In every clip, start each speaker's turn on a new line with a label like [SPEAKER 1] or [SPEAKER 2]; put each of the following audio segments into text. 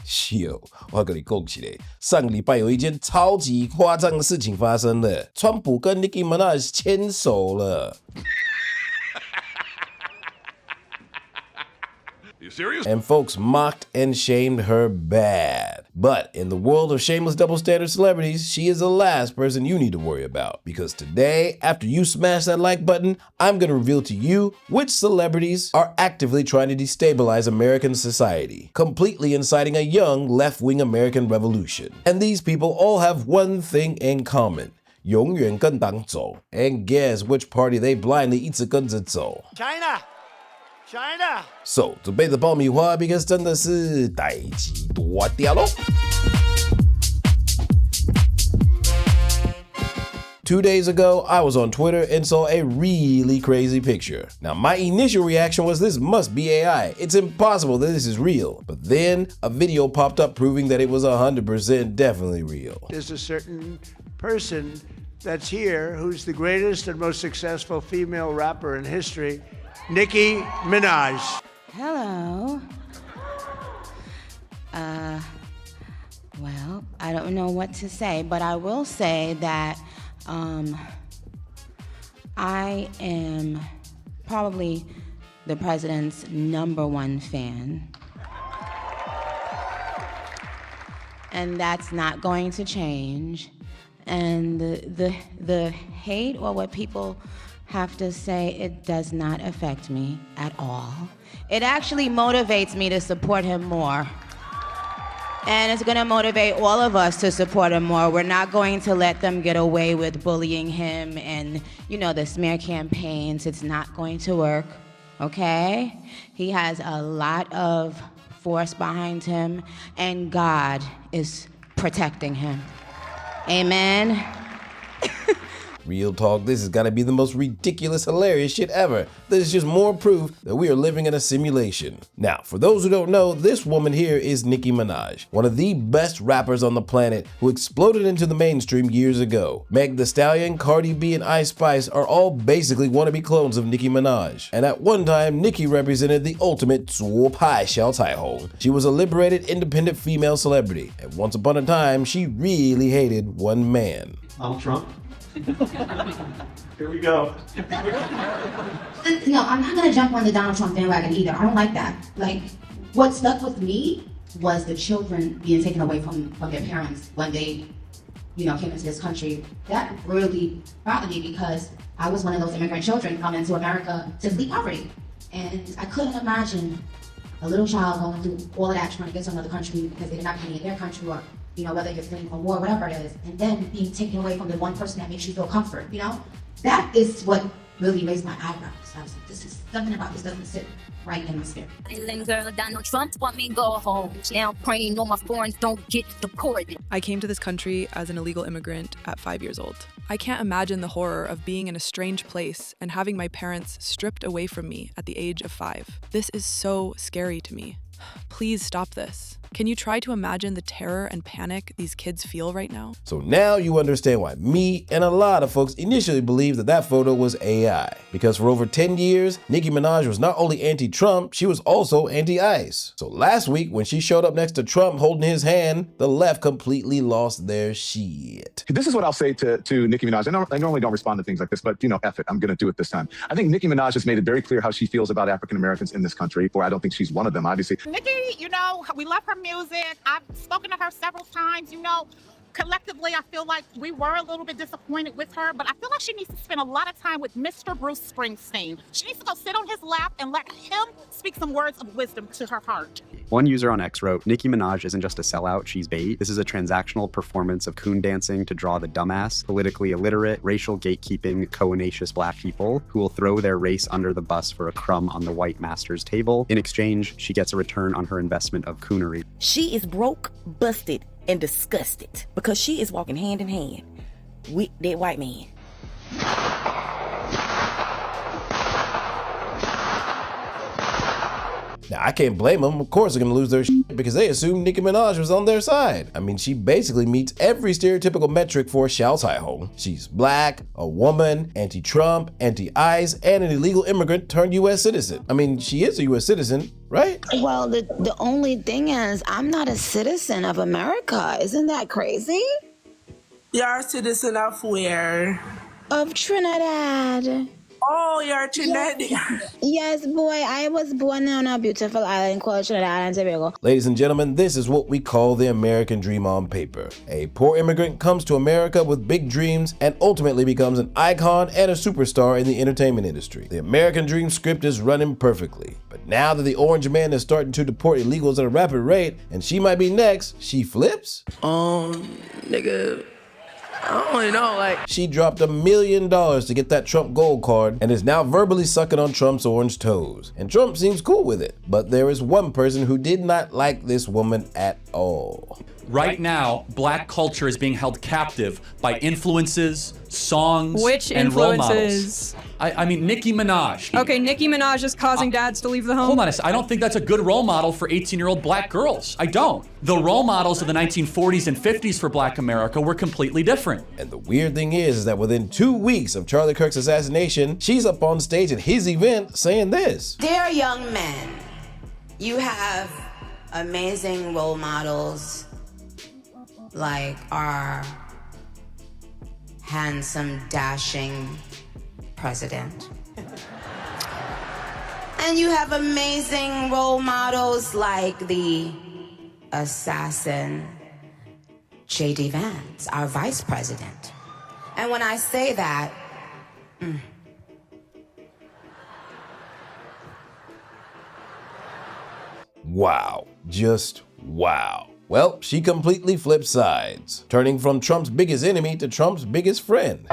[SPEAKER 1] 秀，我跟你讲起来，上个礼拜有一件超级夸张的事情发生了，川普跟 Nicki Minaj 牵手了。
[SPEAKER 2] You serious?
[SPEAKER 1] And folks mocked and shamed her bad. But in the world of shameless double standard celebrities, she is the last person you need to worry about. Because today, after you smash that like button, I'm going to reveal to you which celebrities are actively trying to destabilize American society, completely inciting a young left-wing American revolution. And these people all have one thing in common. 永远跟党走. And guess which party they blindly 一直跟着走?
[SPEAKER 3] China.
[SPEAKER 1] So, 准备着爆米花 because 真的是代志大条咯。2 days ago, I was on Twitter and saw a really crazy picture. Now, my initial reaction was this must be AI. It's impossible that this is real. But then a video popped up proving that it was 100% definitely real.
[SPEAKER 3] There's a certain person that's here who's the greatest and most successful female rapper in history, Nicki Minaj.
[SPEAKER 4] Hello. Well, I don't know what to say, but I will say that I am probably the president's #1 fan. And that's not going to change. And the hate or what people have to say, it does not affect me at all. It actually motivates me to support him more. And it's gonna motivate all of us to support him more. We're not going to let them get away with bullying him and, you know, the smear campaigns. It's not going to work, okay? He has a lot of force behind him, and God is protecting him. Amen.
[SPEAKER 1] Real talk, this has got to be the most ridiculous, hilarious shit ever. This is just more proof that we are living in a simulation. Now, for those who don't know, this woman here is Nicki Minaj, one of the best rappers on the planet who exploded into the mainstream years ago. Meg Thee Stallion, Cardi B, and Ice Spice are all basically wannabe clones of Nicki Minaj. And at one time, Nicki represented the ultimate 左派小彩虹. She was a liberated, independent female celebrity. And once upon a time, she really hated one man.
[SPEAKER 5] Donald Trump. Here we go.
[SPEAKER 6] No, I'm not gonna jump on the Donald Trump bandwagon either. I don't like that. Like, what stuck with me was the children being taken away from their parents when they, you know, came into this country. That really bothered me because I was one of those immigrant children coming to America to flee poverty. And I couldn't imagine a little child going through all of that trying to get to another country because they didn't have any in their country, or, you know, whether you're fleeing from war, whatever it is, and then being taken away from the one person that makes you feel comfort, you know? That is what really raised my eyebrows. I was like, this is something about this doesn't sit right in my spirit.
[SPEAKER 7] Island girl, Donald Trump want me to go home. Now praying all my foreigners don't get deported.
[SPEAKER 8] I came to this country as an illegal immigrant at 5 years old. I can't imagine the horror of being in a strange place and having my parents stripped away from me at the age of 5. This is so scary to me. Please stop this. Can you try to imagine the terror and panic these kids feel right now?
[SPEAKER 1] So now you understand why me and a lot of folks initially believed that that photo was AI. Because for over 10 years, Nicki Minaj was not only anti-Trump, she was also anti-ICE. So last week, when she showed up next to Trump holding his hand, the left completely lost their shit.
[SPEAKER 9] This is what I'll say to Nicki Minaj. I normally don't respond to things like this, but, you know, F it, I'm going to do it this time. I think Nicki Minaj has made it very clear how she feels about African Americans in this country, or I don't think she's one of them, obviously.
[SPEAKER 10] Nicki, you know, we love her music. I've spoken to her several times. You know, collectively, I feel like we were a little bit disappointed with her, but I feel like she needs to spend a lot of time with Mr. Bruce Springsteen. She needs to go sit on his lap and let him speak some words of wisdom to her heart.
[SPEAKER 11] One user on X wrote, Nicki Minaj isn't just a sellout, she's bait. This is a transactional performance of coon dancing to draw the dumbass, politically illiterate, racial gatekeeping, co-nacious black people who will throw their race under the bus for a crumb on the white master's table. In exchange, she gets a return on her investment of coonery.
[SPEAKER 12] She is broke, busted, and disgusted because she is walking hand in hand with that white man.
[SPEAKER 1] Now, I can't blame them. Of course they're gonna lose their shit because they assumed Nicki Minaj was on their side. I mean, she basically meets every stereotypical metric for 小彩虹. She's black, a woman, anti-Trump, anti-ICE, and an illegal immigrant turned US citizen. I mean, she is a US citizen, right?
[SPEAKER 4] Well, the only thing is, I'm not a citizen of America. Isn't that crazy?
[SPEAKER 2] You're a citizen of where?
[SPEAKER 4] Of Trinidad.
[SPEAKER 2] Oh, you're Trinidadian.
[SPEAKER 4] Yes, boy. I was born on a beautiful island called Trinidad and Tobago.
[SPEAKER 1] Ladies and gentlemen, this is what we call the American dream on paper. A poor immigrant comes to America with big dreams and ultimately becomes an icon and a superstar in the entertainment industry. The American dream script is running perfectly. But now that the orange man is starting to deport illegals at a rapid rate, and she might be next, she flips?
[SPEAKER 2] Nigga, I don't really know, like...
[SPEAKER 1] She dropped $1 million to get that Trump gold card and is now verbally sucking on Trump's orange toes. And Trump seems cool with it. But there is one person who did not like this woman at all.
[SPEAKER 13] Right now, black culture is being held captive by influences, songs, and role models. I mean, Nicki Minaj.
[SPEAKER 14] Okay, Nicki Minaj is causing dads to leave the home.
[SPEAKER 13] Hold on a second. I don't think that's a good role model for 18-year-old black girls. I don't. The role models of the 1940s and 50s for black America were completely different.
[SPEAKER 1] And the weird thing is that within 2 weeks of Charlie Kirk's assassination, she's up on stage at his event saying this.
[SPEAKER 4] Dear young men, you have amazing role models like our handsome, dashing president. And you have amazing role models like the assassin J.D. Vance, our vice president. And when I say that,
[SPEAKER 1] Wow. Just wow. Well, she completely flipped sides, turning from Trump's biggest enemy to Trump's biggest friend.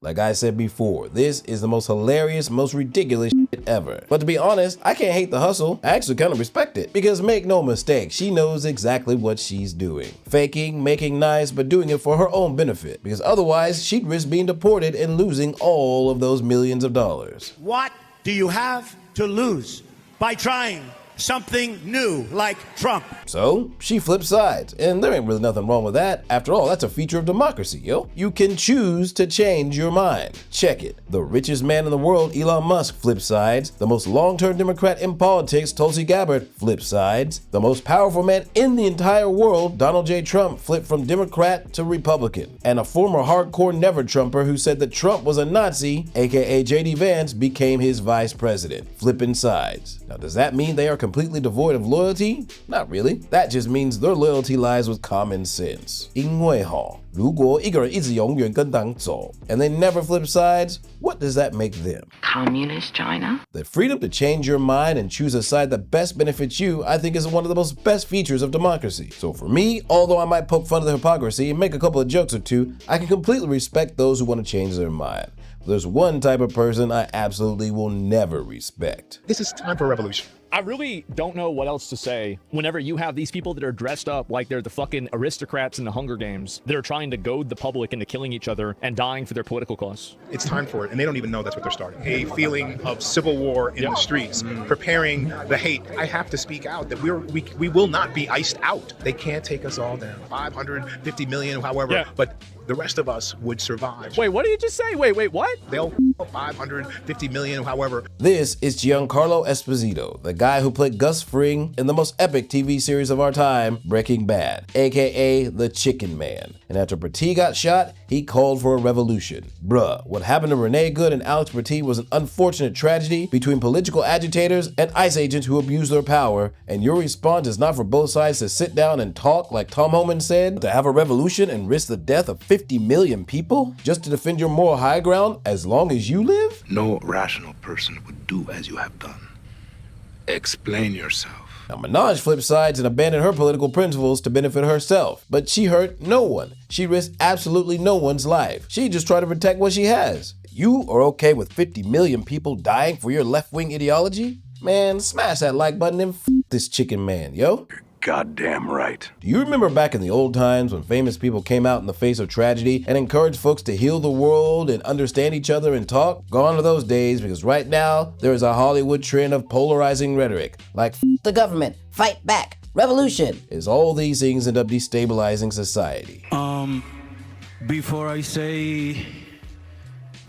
[SPEAKER 1] Like I said before, this is the most hilarious, most ridiculous shit ever. But to be honest, I can't hate the hustle. I actually kind of respect it. Because make no mistake, she knows exactly what she's doing. Faking, making nice, but doing it for her own benefit. Because otherwise, she'd risk being deported and losing all of those millions of dollars.
[SPEAKER 15] What do you have to lose by trying something new like Trump?
[SPEAKER 1] So, she flipped sides, and there ain't really nothing wrong with that. After all, that's a feature of democracy, yo. You can choose to change your mind. Check it. The richest man in the world, Elon Musk, flipped sides. The most long-term Democrat in politics, Tulsi Gabbard, flipped sides. The most powerful man in the entire world, Donald J. Trump, flipped from Democrat to Republican. And a former hardcore never-Trumper who said that Trump was a Nazi, aka J.D. Vance, became his vice president, flipping sides. Now, does that mean they are completely devoid of loyalty? Not really. That just means their loyalty lies with common sense. 因为如果一个人一直永远跟党走, and they never flip sides, what does that make them?
[SPEAKER 12] Communist China?
[SPEAKER 1] The freedom to change your mind and choose a side that best benefits you, I think, is one of the most best features of democracy. So for me, although I might poke fun of the hypocrisy and make a couple of jokes or two, I can completely respect those who want to change their mind. There's one type of person I absolutely will never respect.
[SPEAKER 16] This is time for a revolution. I really don't know what else to say whenever you have these people that are dressed up like they're the fucking aristocrats in the Hunger Games that are trying to goad the public into killing each other and dying for their political cause.
[SPEAKER 17] It's time for it, and they don't even know that's what they're starting. A feeling of civil war in the streets, preparing the hate. I have to speak out that we will not be iced out. They can't take us all down. 550 million, however, but the rest of us would survive.
[SPEAKER 16] Wait, what did you just say? Wait, what?
[SPEAKER 17] They'll 550 million, however.
[SPEAKER 1] This is Giancarlo Esposito, the guy who played Gus Fring in the most epic TV series of our time, Breaking Bad, aka the Chicken Man. And after Petit got shot, he called for a revolution. Bruh, what happened to Renee Good and Alex Petit was an unfortunate tragedy between political agitators and ICE agents who abused their power, and your response is not for both sides to sit down and talk like Tom Homan said, to have a revolution and risk the death of 50 million people just to defend your moral high ground as long as you live?
[SPEAKER 18] No rational person would do as you have done. Explain yourself.
[SPEAKER 1] Now, Minaj flipped sides and abandoned her political principles to benefit herself, but she hurt no one. She risked absolutely no one's life. She just tried to protect what she has. You are okay with 50 million people dying for your left-wing ideology? Man, smash that like button and this chicken man, yo.
[SPEAKER 18] Goddamn right.
[SPEAKER 1] Do you remember back in the old times when famous people came out in the face of tragedy and encouraged folks to heal the world and understand each other and talk? Gone are those days, because right now there is a Hollywood trend of polarizing rhetoric, like
[SPEAKER 12] The government, fight back, revolution.
[SPEAKER 1] As all these things end up destabilizing society.
[SPEAKER 19] Before I say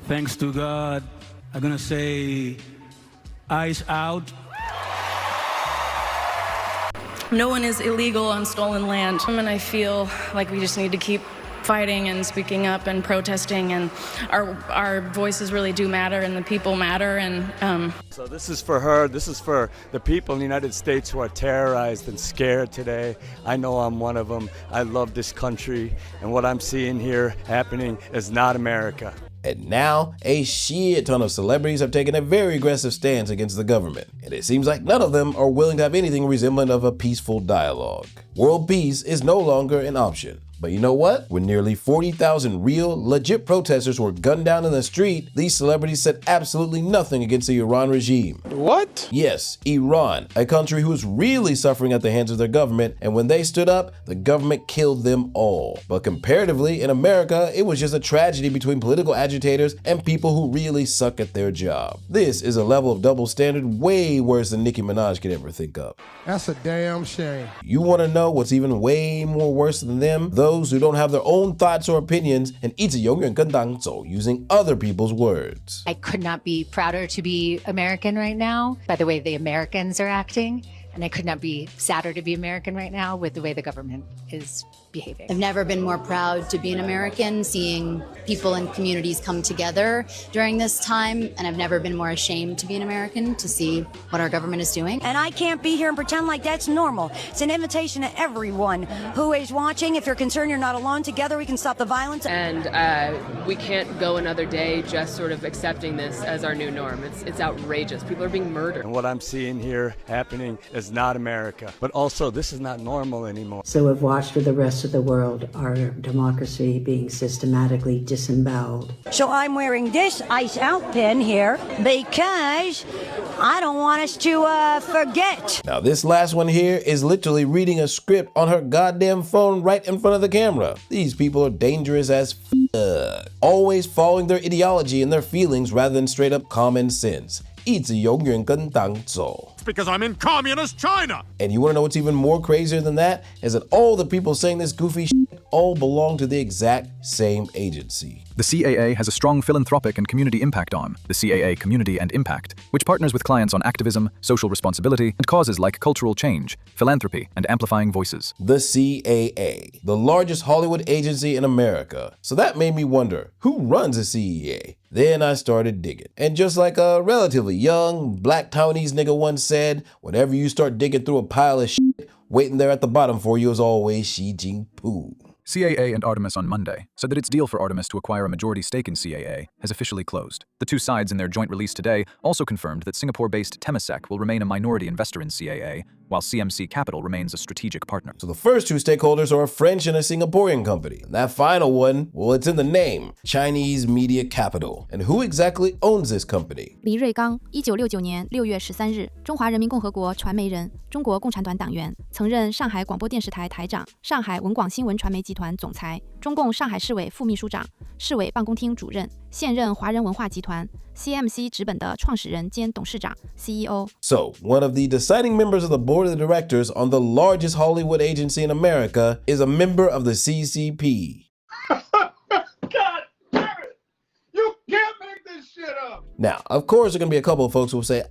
[SPEAKER 19] thanks to God,
[SPEAKER 15] I'm gonna say, eyes out.
[SPEAKER 19] No one is illegal on stolen land, and I feel like we just need to keep fighting and speaking up and protesting, and our voices really do matter, and the people matter. And
[SPEAKER 20] so this is for her. This is for the people in the United States who are terrorized and scared today. I know I'm one of them. I love this country, and what I'm seeing here happening is not America.
[SPEAKER 1] And now, a shit ton of celebrities have taken a very aggressive stance against the government, and it seems like none of them are willing to have anything resembling of a peaceful dialogue. World peace is no longer an option. But you know what? When nearly 40,000 real, legit protesters were gunned down in the street, these celebrities said absolutely nothing against the Iran regime.
[SPEAKER 21] What?
[SPEAKER 1] Yes, Iran, a country who is really suffering at the hands of their government, and when they stood up, the government killed them all. But comparatively, in America, it was just a tragedy between political agitators and people who really suck at their job. This is a level of double standard way worse than Nicki Minaj could ever think of.
[SPEAKER 21] That's a damn shame.
[SPEAKER 1] You want to know what's even way more worse than them? Those who don't have their own thoughts or opinions and 一直永远跟党走 using other people's words.
[SPEAKER 22] I could not be prouder to be American right now by the way the Americans are acting, and I could not be sadder to be American right now with the way the government is behaving.
[SPEAKER 23] I've never been more proud to be an American, seeing people and communities come together during this time, and I've never been more ashamed to be an American, to see what our government is doing.
[SPEAKER 24] And I can't be here and pretend like that's normal. It's an invitation to everyone who is watching. If you're concerned you're not alone, together we can stop the violence.
[SPEAKER 25] And we can't go another day just sort of accepting this as our new norm. It's outrageous. People are being murdered.
[SPEAKER 20] And what I'm seeing here happening is not America. But also, this is not normal anymore.
[SPEAKER 26] So we've watched with the rest of the world our democracy being systematically disemboweled.
[SPEAKER 24] So I'm wearing this ice out pin here because I don't want us to forget.
[SPEAKER 1] Now this last one here is literally reading a script on her goddamn phone right in front of the camera. These people are dangerous as always following their ideology and their feelings rather than straight up common sense. 一直永远跟党走.
[SPEAKER 27] It's because I'm in communist China.
[SPEAKER 1] And you want to know what's even more crazier than that? Is that all the people saying this goofy shit all belong to the exact same agency.
[SPEAKER 28] The CAA has a strong philanthropic and community impact arm, the CAA Community and Impact, which partners with clients on activism, social responsibility, and causes like cultural change, philanthropy, and amplifying voices.
[SPEAKER 1] The CAA, the largest Hollywood agency in America. So that made me wonder, who runs the CAA? Then I started digging. And just like a relatively young, black Taiwanese nigga once said, whenever you start digging through a pile of shit, waiting there at the bottom for you is always Xi Jinping.
[SPEAKER 28] CAA and Artemis on Monday said that its deal for Artemis to acquire a majority stake in CAA has officially closed. The two sides in their joint release today also confirmed that Singapore-based Temasek will remain a minority investor in CAA, while CMC Capital remains a strategic partner.
[SPEAKER 1] So the first two stakeholders are a French and a Singaporean company. And that final one, well, it's in the name, Chinese Media Capital. And who exactly owns this company?
[SPEAKER 29] 黎瑞刚，1969年6月13日，中华人民共和国传媒人，中国共产党党员，曾任上海广播电视台台长、上海文广新闻传媒集团总裁、中共上海市委副秘书长、市委办公厅主任，现任华人文化集团 CMC 纸本的创始人兼董事长 CEO.
[SPEAKER 1] So, one of the deciding members of the board of directors on the largest Hollywood agency in America is a member of the CCP.
[SPEAKER 21] God damn it! You can't make this shit up!
[SPEAKER 1] Now, of course, there are going to be a couple of folks who will say,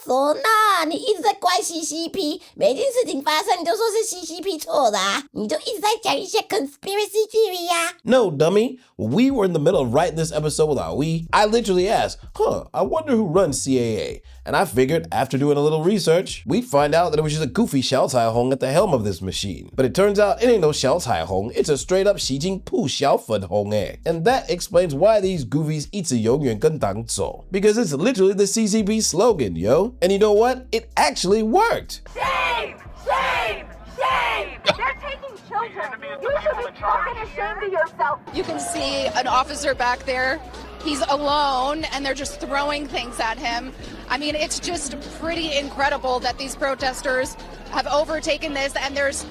[SPEAKER 12] 唢呐，你一直在怪 CCP， 每件事情发生你就说是 CCP 错的啊，你就一直在讲一些 conspiracy theory 呀。
[SPEAKER 1] No, dummy. When we were in the middle of writing this episode with Aoi, I literally asked, I wonder who runs CAA. And I figured after doing a little research, we'd find out that it was just a goofy Xiao Caihong at the helm of this machine. But it turns out it ain't no Xiao Caihong, it's a straight up Xi Jinping Xiao Fenhong eh. And that explains why these goofies 一直永远跟党走. Because it's literally the CCP slogan, yo. And you know what? It actually worked.
[SPEAKER 30] Shame! Shame! Shame! They're taking children. You should be fucking ashamed of yourself.
[SPEAKER 31] You can see an officer back there. He's alone, and they're just throwing things at him. I mean, it's just pretty incredible that these protesters have overtaken this, and there's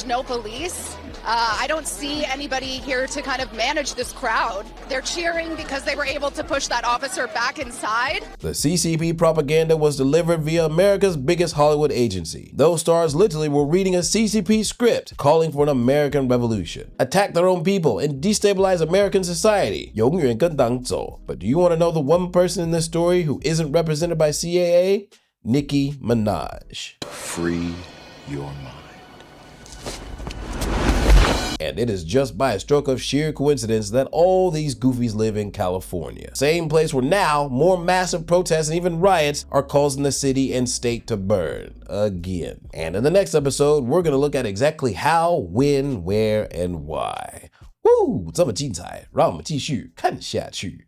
[SPEAKER 31] no police. I don't see anybody here to kind of manage this crowd. They're cheering because they were able to push that officer back inside.
[SPEAKER 1] The CCP propaganda was delivered via America's biggest Hollywood agency. Those stars literally were reading a CCP script calling for an American revolution, attack their own people, and destabilize American society. 永远跟党走. But do you want to know the one person in this story who isn't represented by CAA? Nicki Minaj.
[SPEAKER 18] Free your mind.
[SPEAKER 1] And it is just by a stroke of sheer coincidence that all these goofies live in California. Same place where now more massive protests and even riots are causing the city and state to burn again. And in the next episode, we're gonna look at exactly how, when, where, and why. Woo! 这么精彩，让我们继续看下去。